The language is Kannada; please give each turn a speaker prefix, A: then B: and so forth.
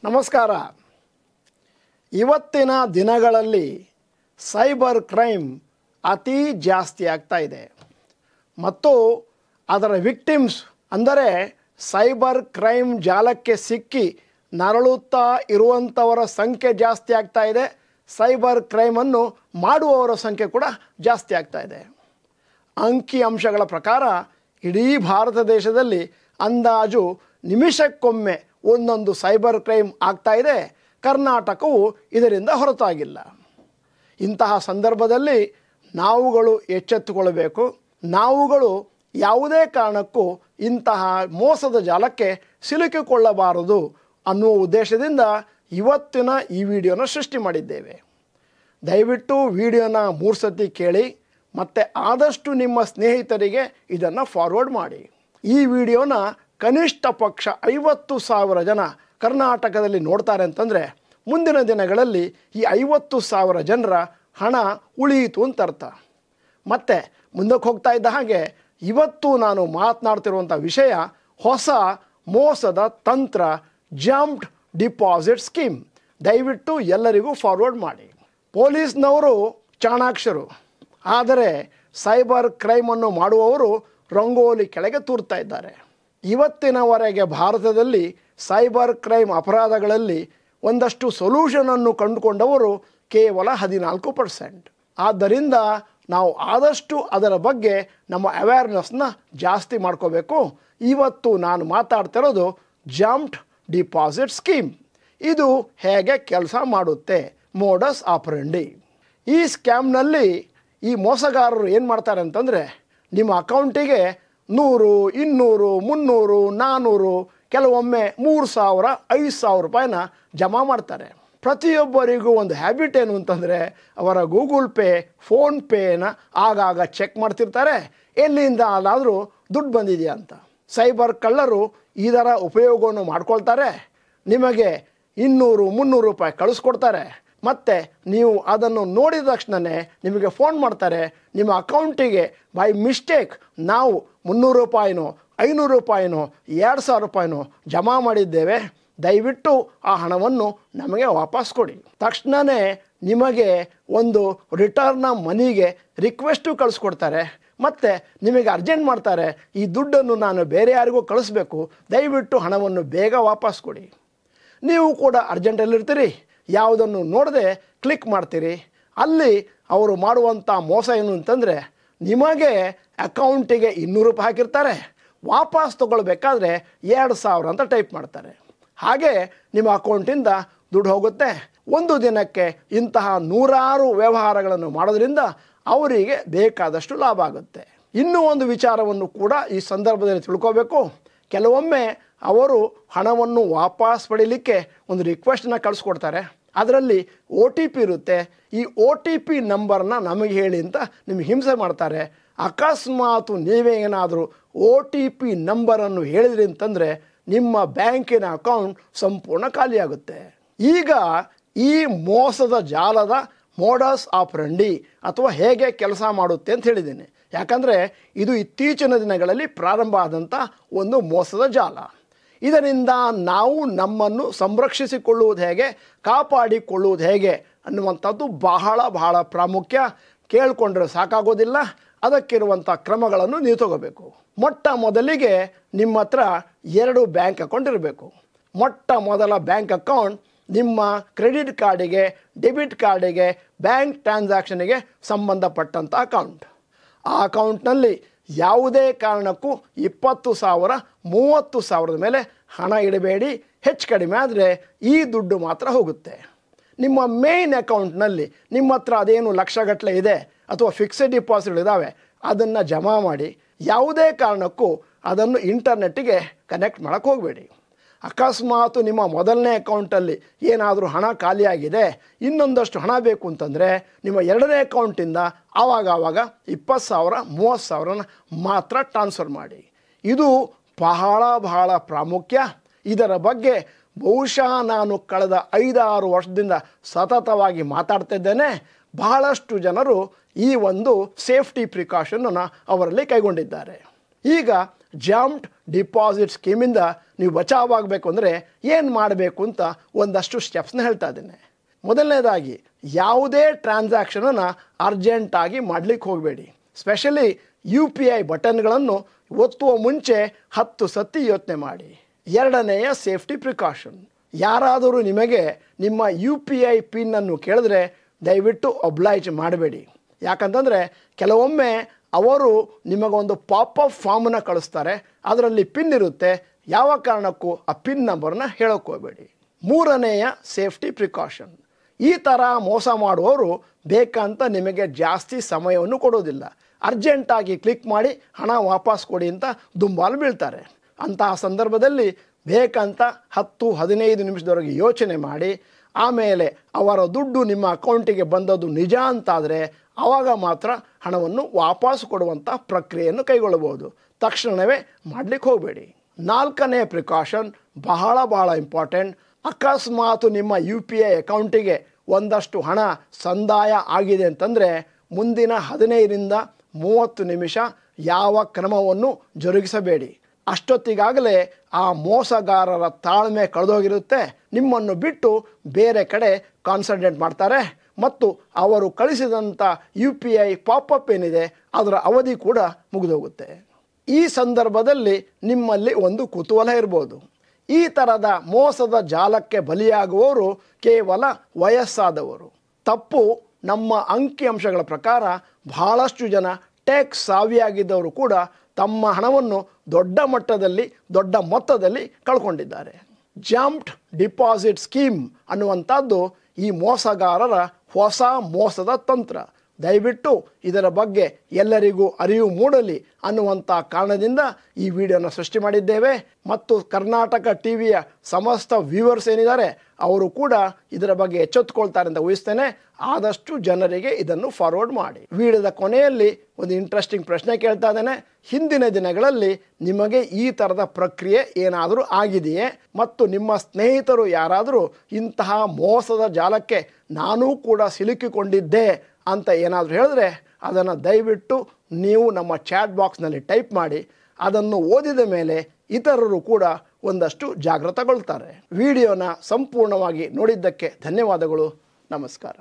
A: ನಮಸ್ಕಾರ. ಇವತ್ತಿನ ದಿನಗಳಲ್ಲಿ ಸೈಬರ್ ಕ್ರೈಮ್ ಅತಿ ಜಾಸ್ತಿ ಆಗ್ತಾ ಇದೆ ಮತ್ತು ಅದರ ವಿಕ್ಟಿಮ್ಸ್ ಅಂದರೆ ಸೈಬರ್ ಕ್ರೈಮ್ ಜಾಲಕ್ಕೆ ಸಿಕ್ಕಿ ನರಳುತ್ತಾ ಇರುವಂಥವರ ಸಂಖ್ಯೆ ಜಾಸ್ತಿ ಆಗ್ತಾ ಇದೆ. ಸೈಬರ್ ಕ್ರೈಮನ್ನು ಮಾಡುವವರ ಸಂಖ್ಯೆ ಕೂಡ ಜಾಸ್ತಿ ಆಗ್ತಾ ಇದೆ. ಅಂಕಿ ಅಂಶಗಳ ಪ್ರಕಾರ ಇಡೀ ಭಾರತ ದೇಶದಲ್ಲಿ ಅಂದಾಜು ನಿಮಿಷಕ್ಕೊಮ್ಮೆ ಒಂದೊಂದು ಸೈಬರ್ ಕ್ರೈಮ್ ಆಗ್ತಾ ಇದೆ. ಕರ್ನಾಟಕವು ಇದರಿಂದ ಹೊರತಾಗಿಲ್ಲ. ಇಂತಹ ಸಂದರ್ಭದಲ್ಲಿ ನಾವುಗಳು ಎಚ್ಚೆತ್ತುಕೊಳ್ಳಬೇಕು. ನಾವುಗಳು ಯಾವುದೇ ಕಾರಣಕ್ಕೂ ಇಂತಹ ಮೋಸದ ಜಾಲಕ್ಕೆ ಸಿಲುಕಿಕೊಳ್ಳಬಾರದು ಅನ್ನುವ ಉದ್ದೇಶದಿಂದ ಇವತ್ತಿನ ಈ ವಿಡಿಯೋನ ಸೃಷ್ಟಿ ಮಾಡಿದ್ದೇವೆ. ದಯವಿಟ್ಟು ವಿಡಿಯೋನ 3 ಸತಿ ಕೇಳಿ ಮತ್ತು ಆದಷ್ಟು ನಿಮ್ಮ ಸ್ನೇಹಿತರಿಗೆ ಇದನ್ನು ಫಾರ್ವರ್ಡ್ ಮಾಡಿ. ಈ ವಿಡಿಯೋನ ಕನಿಷ್ಠ ಪಕ್ಷ 50,000 ಜನ ಕರ್ನಾಟಕದಲ್ಲಿ ನೋಡ್ತಾರೆ ಅಂತಂದರೆ ಮುಂದಿನ ದಿನಗಳಲ್ಲಿ ಈ 50,000 ಜನರ ಹಣ ಉಳಿಯಿತು ಅಂತ ಅರ್ಥ. ಮತ್ತು ಮುಂದಕ್ಕೆ ಹೋಗ್ತಾ ಇದ್ದ ಹಾಗೆ ಇವತ್ತು ನಾನು ಮಾತನಾಡ್ತಿರುವಂಥ ವಿಷಯ ಹೊಸ ಮೋಸದ ತಂತ್ರ, ಜಂಪ್ಡ್ ಡಿಪಾಸಿಟ್ ಸ್ಕೀಮ್. ದಯವಿಟ್ಟು ಎಲ್ಲರಿಗೂ ಫಾರ್ವರ್ಡ್ ಮಾಡಿ. ಪೊಲೀಸ್ನವರು ಚಾಣಾಕ್ಷರು, ಆದರೆ ಸೈಬರ್ ಕ್ರೈಮನ್ನು ಮಾಡುವವರು ರಂಗೋಲಿ ಕೆಳಗೆ ತೂರ್ತಾ ಇದ್ದಾರೆ. ಇವತ್ತಿನವರೆಗೆ ಭಾರತದಲ್ಲಿ ಸೈಬರ್ ಕ್ರೈಮ್ ಅಪರಾಧಗಳಲ್ಲಿ ಒಂದಷ್ಟು ಸೊಲ್ಯೂಷನನ್ನು ಕಂಡುಕೊಂಡವರು ಕೇವಲ 14%. ಆದ್ದರಿಂದ ನಾವು ಆದಷ್ಟು ಅದರ ಬಗ್ಗೆ ನಮ್ಮ ಅವೇರ್ನೆಸ್ನ ಜಾಸ್ತಿ ಮಾಡ್ಕೋಬೇಕು. ಇವತ್ತು ನಾನು ಮಾತಾಡ್ತಿರೋದು ಜಂಪ್ಡ್ ಡಿಪಾಸಿಟ್ ಸ್ಕೀಮ್. ಇದು ಹೇಗೆ ಕೆಲಸ ಮಾಡುತ್ತೆ, ಮೋಡಸ್ ಆಪರೆಂಡಿ. ಈ ಸ್ಕ್ಯಾಮ್ನಲ್ಲಿ ಈ ಮೋಸಗಾರರು ಏನು ಮಾಡ್ತಾರೆ ಅಂತಂದರೆ ನಿಮ್ಮ ಅಕೌಂಟಿಗೆ 100, 200, 300, 400, ಕೆಲವೊಮ್ಮೆ 3,000, 5,000 ರೂಪಾಯಿನ ಜಮಾ ಮಾಡ್ತಾರೆ. ಪ್ರತಿಯೊಬ್ಬರಿಗೂ ಒಂದು ಹ್ಯಾಬಿಟ್ ಏನು ಅಂತಂದರೆ ಅವರ ಗೂಗಲ್ ಪೇ, ಫೋನ್ಪೇನ ಆಗಾಗ ಚೆಕ್ ಮಾಡ್ತಿರ್ತಾರೆ, ಎಲ್ಲಿಂದ ಅಲ್ಲಾದರೂ ದುಡ್ಡು ಬಂದಿದೆಯಾ ಅಂತ. ಸೈಬರ್ ಕಳ್ಳರು ಇದರ ಉಪಯೋಗವನ್ನು ಮಾಡ್ಕೊಳ್ತಾರೆ. ನಿಮಗೆ 200, 300 ರೂಪಾಯಿ ಕಳಿಸ್ಕೊಡ್ತಾರೆ. ಮತ್ತು ನೀವು ಅದನ್ನು ನೋಡಿದ ತಕ್ಷಣವೇ ನಿಮಗೆ ಫೋನ್ ಮಾಡ್ತಾರೆ, ನಿಮ್ಮ ಅಕೌಂಟಿಗೆ ಬೈ ಮಿಸ್ಟೇಕ್ ನಾವು 300 ರೂಪಾಯಿನೋ 500 ರೂಪಾಯಿನೋ 2,000 ರೂಪಾಯಿನೋ ಜಮಾ ಮಾಡಿದ್ದೇವೆ, ದಯವಿಟ್ಟು ಆ ಹಣವನ್ನು ನಮಗೆ ವಾಪಸ್ ಕೊಡಿ. ತಕ್ಷಣವೇ ನಿಮಗೆ ಒಂದು ರಿಟರ್ನ್ ಮನಿಗೆ ರಿಕ್ವೆಸ್ಟು ಕಳಿಸ್ಕೊಡ್ತಾರೆ ಮತ್ತು ನಿಮಗೆ ಅರ್ಜೆಂಟ್ ಮಾಡ್ತಾರೆ, ಈ ದುಡ್ಡನ್ನು ನಾನು ಬೇರೆ ಯಾರಿಗೂ ಕಳಿಸ್ಬೇಕು, ದಯವಿಟ್ಟು ಹಣವನ್ನು ಬೇಗ ವಾಪಸ್ ಕೊಡಿ. ನೀವು ಕೂಡ ಅರ್ಜೆಂಟಲ್ಲಿರ್ತೀರಿ, ಯಾವುದನ್ನು ನೋಡದೆ ಕ್ಲಿಕ್ ಮಾಡ್ತೀರಿ. ಅಲ್ಲಿ ಅವರು ಮಾಡುವಂಥ ಮೋಸ ಏನು ಅಂತಂದರೆ ನಿಮಗೆ ಅಕೌಂಟಿಗೆ 200 ರೂಪಾಯಿ ಹಾಕಿರ್ತಾರೆ, ವಾಪಸ್ ತೊಗೊಳ್ಬೇಕಾದ್ರೆ 2,000 ಅಂತ ಟೈಪ್ ಮಾಡ್ತಾರೆ. ಹಾಗೆ ನಿಮ್ಮ ಅಕೌಂಟಿಂದ ದುಡ್ಡು ಹೋಗುತ್ತೆ. ಒಂದು ದಿನಕ್ಕೆ ಇಂತಹ 100 ವ್ಯವಹಾರಗಳನ್ನು ಮಾಡೋದ್ರಿಂದ ಅವರಿಗೆ ಬೇಕಾದಷ್ಟು ಲಾಭ ಆಗುತ್ತೆ. ಇನ್ನೂ ಒಂದು ವಿಚಾರವನ್ನು ಕೂಡ ಈ ಸಂದರ್ಭದಲ್ಲಿ ತಿಳ್ಕೋಬೇಕು. ಕೆಲವೊಮ್ಮೆ ಅವರು ಹಣವನ್ನು ವಾಪಸ್ ಪಡೀಲಿಕ್ಕೆ ಒಂದು ರಿಕ್ವೆಸ್ಟನ್ನ ಕಳಿಸ್ಕೊಡ್ತಾರೆ. ಅದರಲ್ಲಿ OTP ಇರುತ್ತೆ. ಈ OTP ನಂಬರ್ನ ನಮಗೆ ಹೇಳಿ ಅಂತ ನಿಮಗೆ ಹಿಂಸೆ ಮಾಡ್ತಾರೆ. ಅಕಸ್ಮಾತ್ ನೀವೇ ಏನಾದರೂ OTP ನಂಬರನ್ನು ಹೇಳಿದ್ರಿ ಅಂತಂದರೆ ನಿಮ್ಮ ಬ್ಯಾಂಕಿನ ಅಕೌಂಟ್ ಸಂಪೂರ್ಣ ಖಾಲಿಯಾಗುತ್ತೆ. ಈಗ ಈ ಮೋಸದ ಜಾಲದ ಮೋಡಸ್ ಆಪರೆಂಡಿ ಅಥವಾ ಹೇಗೆ ಕೆಲಸ ಮಾಡುತ್ತೆ ಅಂತ ಹೇಳಿದ್ದೀನಿ. ಯಾಕಂದರೆ ಇದು ಇತ್ತೀಚಿನ ದಿನಗಳಲ್ಲಿ ಪ್ರಾರಂಭ ಆದಂಥ ಒಂದು ಮೋಸದ ಜಾಲ. ಇದರಿಂದ ನಾವು ನಮ್ಮನ್ನು ಸಂರಕ್ಷಿಸಿಕೊಳ್ಳುವುದು ಹೇಗೆ, ಕಾಪಾಡಿಕೊಳ್ಳುವುದು ಹೇಗೆ ಅನ್ನುವಂಥದ್ದು ಬಹಳ ಪ್ರಾಮುಖ್ಯ. ಕೇಳಿಕೊಂಡ್ರೆ ಸಾಕಾಗೋದಿಲ್ಲ. ಅದಕ್ಕಿರುವಂಥ ಕ್ರಮಗಳನ್ನು ನೀವು ತಗೋಬೇಕು. ಮೊಟ್ಟ ಮೊದಲಿಗೆ ನಿಮ್ಮ ಹತ್ರ 2 ಬ್ಯಾಂಕ್ ಅಕೌಂಟ್ ಇರಬೇಕು. ಮೊಟ್ಟ ಮೊದಲ ಬ್ಯಾಂಕ್ ಅಕೌಂಟ್ ನಿಮ್ಮ ಕ್ರೆಡಿಟ್ ಕಾರ್ಡಿಗೆ, ಡೆಬಿಟ್ ಕಾರ್ಡಿಗೆ, ಬ್ಯಾಂಕ್ ಟ್ರಾನ್ಸಾಕ್ಷನ್ಗೆ ಸಂಬಂಧಪಟ್ಟಂಥ ಅಕೌಂಟ್. ಆ ಅಕೌಂಟ್ನಲ್ಲಿ ಯಾವುದೇ ಕಾರಣಕ್ಕೂ 20,000, 30,000 ಮೇಲೆ ಹಣ ಇಡಬೇಡಿ. ಹೆಚ್ಚು ಕಡಿಮೆ ಆದರೆ ಈ ದುಡ್ಡು ಮಾತ್ರ ಹೋಗುತ್ತೆ. ನಿಮ್ಮ ಮೇನ್ ಅಕೌಂಟ್ನಲ್ಲಿ ನಿಮ್ಮ ಹತ್ರ ಅದೇನು ಲಕ್ಷಗಟ್ಟಲೆ ಇದೆ ಅಥವಾ ಫಿಕ್ಸೆಡ್ ಡಿಪಾಸಿಟ್ ಇದ್ದಾವೆ, ಅದನ್ನು ಜಮಾ ಮಾಡಿ. ಯಾವುದೇ ಕಾರಣಕ್ಕೂ ಅದನ್ನು ಇಂಟರ್ನೆಟ್ಟಿಗೆ ಕನೆಕ್ಟ್ ಮಾಡೋಕ್ಕೆ ಹೋಗಬೇಡಿ. ಅಕಸ್ಮಾತ್ ನಿಮ್ಮ ಮೊದಲನೇ ಅಕೌಂಟಲ್ಲಿ ಏನಾದರೂ ಹಣ ಖಾಲಿಯಾಗಿದೆ, ಇನ್ನೊಂದಷ್ಟು ಹಣ ಬೇಕು ಅಂತಂದರೆ ನಿಮ್ಮ 2ನೇ ಅಕೌಂಟಿಂದ ಆವಾಗ 20,000, 30,000 ಮಾತ್ರ ಟ್ರಾನ್ಸ್ಫರ್ ಮಾಡಿ. ಇದು ಬಹಳ ಪ್ರಾಮುಖ್ಯ. ಇದರ ಬಗ್ಗೆ ಬಹುಶಃ ನಾನು ಕಳೆದ 5-6 ವರ್ಷದಿಂದ ಸತತವಾಗಿ ಮಾತಾಡ್ತಿದ್ದೇನೆ. ಬಹಳಷ್ಟು ಜನರು ಈ ಒಂದು ಸೇಫ್ಟಿ ಪ್ರಿಕಾಷನನ್ನು ಅವರಲ್ಲಿ ಕೈಗೊಂಡಿದ್ದಾರೆ. ಈಗ ಜಂಪ್ಡ್ ಡಿಪಾಸಿಟ್ ಸ್ಕೀಮಿಂದ ನೀವು ಬಚಾವಾಗಬೇಕು ಅಂದರೆ ಏನು ಮಾಡಬೇಕು ಅಂತ ಒಂದಷ್ಟು ಸ್ಟೆಪ್ಸ್ನ ಹೇಳ್ತಾ ಇದ್ದೇನೆ. ಮೊದಲನೇದಾಗಿ ಯಾವುದೇ ಟ್ರಾನ್ಸಾಕ್ಷನನ್ನು ಅರ್ಜೆಂಟಾಗಿ ಮಾಡಲಿಕ್ಕೆ ಹೋಗಬೇಡಿ. ಸ್ಪೆಷಲಿ UPI ಬಟನ್ಗಳನ್ನು ಒತ್ತುವ ಮುಂಚೆ 10 ಸತಿ ಯೋಚನೆ ಮಾಡಿ. ಎರಡನೆಯ ಸೇಫ್ಟಿ ಪ್ರಿಕಾಷನ್, ಯಾರಾದರೂ ನಿಮಗೆ ನಿಮ್ಮ UPI ಪಿನ್ನನ್ನು ಕೇಳಿದ್ರೆ ದಯವಿಟ್ಟು ಒಬ್ಲೈಜ್ ಮಾಡಬೇಡಿ. ಯಾಕಂತಂದರೆ ಕೆಲವೊಮ್ಮೆ ಅವರು ನಿಮಗೊಂದು ಪಾಪಪ್ ಫಾರ್ಮನ್ನು ಕಳಿಸ್ತಾರೆ, ಅದರಲ್ಲಿ ಪಿನ್ ಇರುತ್ತೆ, ಯಾವ ಕಾರಣಕ್ಕೂ ಆ ಪಿನ್ ನಂಬರ್ನ ಹೇಳೋಕೆ ಹೋಗಬೇಡಿ. ಮೂರನೆಯ ಸೇಫ್ಟಿ ಪ್ರಿಕಾಷನ್, ಈ ಥರ ಮೋಸ ಮಾಡುವವರು ಬೇಕಂತ ನಿಮಗೆ ಜಾಸ್ತಿ ಸಮಯವನ್ನು ಕೊಡೋದಿಲ್ಲ. ಅರ್ಜೆಂಟಾಗಿ ಕ್ಲಿಕ್ ಮಾಡಿ ಹಣ ವಾಪಸ್ ಕೊಡಿ ಅಂತ ದುಂಬಾಲು ಬೀಳ್ತಾರೆ. ಅಂತಹ ಸಂದರ್ಭದಲ್ಲಿ ಬೇಕಂತ 10-15 ನಿಮಿಷದವರೆಗೆ ಯೋಚನೆ ಮಾಡಿ ಆಮೇಲೆ ಅವರ ದುಡ್ಡು ನಿಮ್ಮ ಅಕೌಂಟಿಗೆ ಬಂದದ್ದು ನಿಜ ಅಂತಾದರೆ ಆವಾಗ ಮಾತ್ರ ಹಣವನ್ನು ವಾಪಸ್ ಕೊಡುವಂಥ ಪ್ರಕ್ರಿಯೆಯನ್ನು ಕೈಗೊಳ್ಳಬಹುದು. ತಕ್ಷಣವೇ ಮಾಡಲಿಕ್ಕೆ ಹೋಗಬೇಡಿ. ನಾಲ್ಕನೇ ಪ್ರಿಕಾಷನ್ ಬಹಳ ಇಂಪಾರ್ಟೆಂಟ್. ಅಕಸ್ಮಾತ್ ನಿಮ್ಮ UPI ಅಕೌಂಟಿಗೆ ಒಂದಷ್ಟು ಹಣ ಸಂದಾಯ ಆಗಿದೆ ಅಂತಂದರೆ ಮುಂದಿನ 15ರಿಂದ 30 ನಿಮಿಷ ಯಾವ ಕ್ರಮವನ್ನು ಜರುಗಿಸಬೇಡಿ. ಅಷ್ಟೊತ್ತಿಗಾಗಲೇ ಆ ಮೋಸಗಾರರ ತಾಳ್ಮೆ ಕಳೆದೋಗಿರುತ್ತೆ, ನಿಮ್ಮನ್ನು ಬಿಟ್ಟು ಬೇರೆ ಕಡೆ ಕಾನ್ಸಂಟ್ರೇಟ್ ಮಾಡ್ತಾರೆ ಮತ್ತು ಅವರು ಕಳಿಸಿದಂಥ UPI ಪಾಪಪ್ ಏನಿದೆ ಅದರ ಅವಧಿ ಕೂಡ ಮುಗಿದೋಗುತ್ತೆ. ಈ ಸಂದರ್ಭದಲ್ಲಿ ನಿಮ್ಮಲ್ಲಿ ಒಂದು ಕುತೂಹಲ ಇರ್ಬೋದು, ಈ ಥರದ ಮೋಸದ ಜಾಲಕ್ಕೆ ಬಲಿಯಾಗುವವರು ಕೇವಲ ವಯಸ್ಸಾದವರು. ತಪ್ಪು. ನಮ್ಮ ಅಂಕಿಅಂಶಗಳ ಪ್ರಕಾರ ಬಹಳಷ್ಟು ಜನ ಟೆಕ್ ಸಾವಿಯಾಗಿದ್ದವರು ಕೂಡ ತಮ್ಮ ಹಣವನ್ನು ದೊಡ್ಡ ಮೊತ್ತದಲ್ಲಿ ಕಳ್ಕೊಂಡಿದ್ದಾರೆ. ಜಂಪ್ಡ್ ಡಿಪಾಸಿಟ್ ಸ್ಕೀಮ್ ಅನ್ನುವಂಥದ್ದು ಈ ಮೋಸಗಾರರ ಹೊಸ ಮೋಸದ ತಂತ್ರ. ದಯವಿಟ್ಟು ಇದರ ಬಗ್ಗೆ ಎಲ್ಲರಿಗೂ ಅರಿವು ಮೂಡಲಿ ಅನ್ನುವಂಥ ಕಾರಣದಿಂದ ಈ ವಿಡಿಯೋನ ಸೃಷ್ಟಿ ಮಾಡಿದ್ದೇವೆ ಮತ್ತು ಕರ್ನಾಟಕ ಟಿವಿಯ ಸಮಸ್ತ ವ್ಯೂವರ್ಸ್ ಏನಿದ್ದಾರೆ ಅವರು ಕೂಡ ಇದರ ಬಗ್ಗೆ ಎಚ್ಚೆತ್ತುಕೊಳ್ತಾರೆ ಅಂತ ಊಹಿಸ್ತೇನೆ. ಆದಷ್ಟು ಜನರಿಗೆ ಇದನ್ನು ಫಾರ್ವರ್ಡ್ ಮಾಡಿ. ವಿಡಿಯೋದ ಕೊನೆಯಲ್ಲಿ ಒಂದು ಇಂಟ್ರೆಸ್ಟಿಂಗ್ ಪ್ರಶ್ನೆ ಕೇಳ್ತಾ ಇದ್ದೇನೆ. ಹಿಂದಿನ ದಿನಗಳಲ್ಲಿ ನಿಮಗೆ ಈ ಥರದ ಪ್ರಕ್ರಿಯೆ ಏನಾದರೂ ಆಗಿದೆಯೇ ಮತ್ತು ನಿಮ್ಮ ಸ್ನೇಹಿತರು ಯಾರಾದರೂ ಇಂತಹ ಮೋಸದ ಜಾಲಕ್ಕೆ ನಾನೂ ಕೂಡ ಸಿಲುಕಿಕೊಂಡಿದ್ದೆ ಅಂತ ಏನಾದರೂ ಹೇಳಿದ್ರೆ ಅದನ್ನು ದಯವಿಟ್ಟು ನೀವು ನಮ್ಮ ಚಾಟ್ ಬಾಕ್ಸ್ನಲ್ಲಿ ಟೈಪ್ ಮಾಡಿ. ಅದನ್ನು ಓದಿದ ಮೇಲೆ ಇತರರು ಕೂಡ ಒಂದಷ್ಟು ಜಾಗೃತಗೊಳ್ತಾರೆ. ವಿಡಿಯೋನ ಸಂಪೂರ್ಣವಾಗಿ ನೋಡಿದ್ದಕ್ಕೆ ಧನ್ಯವಾದಗಳು. ನಮಸ್ಕಾರ.